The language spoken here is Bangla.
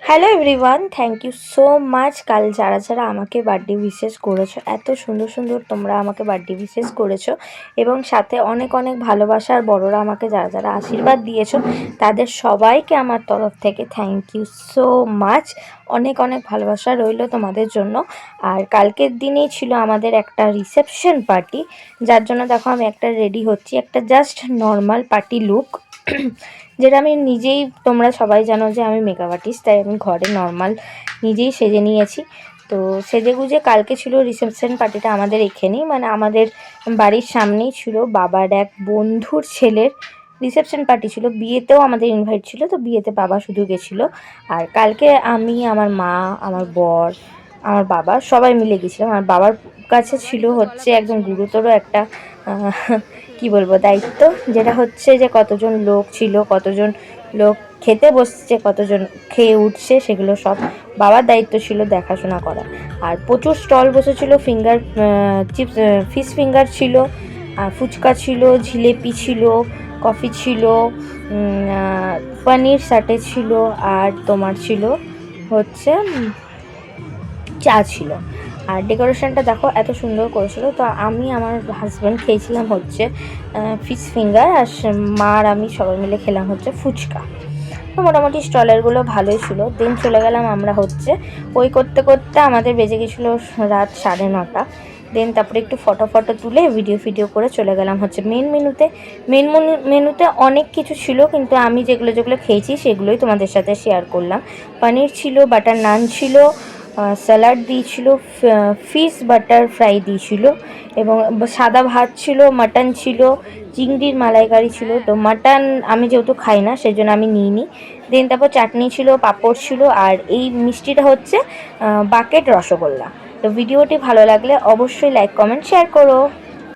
Hello everyone, thank you so much. কাল যারা যারা আমাকে বার্থডে উইশেস করেছো, এত সুন্দর সুন্দর তোমরা আমাকে বার্থডে উইশেস করেছো এবং সাথে অনেক অনেক ভালোবাসার বড়রা আমাকে যারা যারা আশীর্বাদ দিয়েছো, তাদের সবাইকে আমার তরফ থেকে থ্যাংক ইউ সো মাচ। অনেক অনেক ভালোবাসা রইলো তোমাদের জন্য। আর কালকের দিনেই ছিল আমাদের একটা রিসেপশন পার্টি, যার জন্য দেখো আমি একটা রেডি হচ্ছি, একটা জাস্ট নর্মাল পার্টি লুক, যেটা আমি নিজেই, তোমরা সবাই জানো যে আমি মেকআপ আর্টিস্ট, তাই আমি ঘরে নর্মাল নিজেই সেজে নিয়েছি। তো সেজেগুজে কালকে ছিল রিসেপশন পার্টিটা আমাদের এখানেই, মানে আমাদের বাড়ির সামনেই ছিল। বাবার এক বন্ধুর ছেলের রিসেপশন পার্টি ছিল, বিয়েতেও আমাদের ইনভাইট ছিল, তো বিয়েতে বাবা শুধু গেছিলো। আর কালকে আমি, আমার মা, আমার বর, আমার বাবা সবাই মিলে গেছিলাম। আর বাবার কাছে ছিল হচ্ছে একদম গুরুতর একটা কি বলবো দায়িত্ব, যেটা হচ্ছে যে কতজন লোক ছিল, কতজন লোক খেতে বসছে, কতজন খেয়ে উঠছে, সেগুলো সব বাবার দায়িত্ব ছিল দেখাশোনা করা। আর প্রচুর স্টল বসেছিল, ফিঙ্গার চিপস, ফিশ ফিঙ্গার ছিল, ফুচকা ছিল, জিলেপি ছিল, কফি ছিল, পনির সাটে ছিল, আর তোমার ছিল হচ্ছে চা ছিল। আর ডেকোরেশনটা দেখো এত সুন্দর করেছিল। তো আমি, আমার হাজব্যান্ড খেয়েছিলাম হচ্ছে ফিশ ফিঙ্গার, আর মা আর আমি সবাই মিলে খেলাম হচ্ছে ফুচকা। তো মোটামুটি স্টলেরগুলো ভালোই ছিল। দেন চলে গেলাম আমরা হচ্ছে ওই করতে করতে আমাদের বেজে গেছিলো রাত 9:30। দেন তারপরে একটু ফটো তুলে ভিডিও করে চলে গেলাম হচ্ছে মেন মেনুতে। মেনুতে অনেক কিছু ছিল, কিন্তু আমি যেগুলো যেগুলো খেয়েছি সেগুলোই তোমাদের সাথে শেয়ার করলাম। পনির ছিল, বাটার নান ছিল, স্যালাড দিয়েছিল, ফিশ বাটার ফ্রাই দিয়েছিল, এবং সাদা ভাত ছিল, মাটন ছিল, চিংড়ির মালাইকারি ছিল। তো মাটন আমি যেহেতু খাই না সেজন্য আমি নিইনি। দেন তারপর চাটনি ছিল, পাঁপড় ছিল, আর এই মিষ্টিটা হচ্ছে বাকেট রসগোল্লা। তো ভিডিওটি ভালো লাগলে অবশ্যই লাইক, কমেন্ট, শেয়ার করো।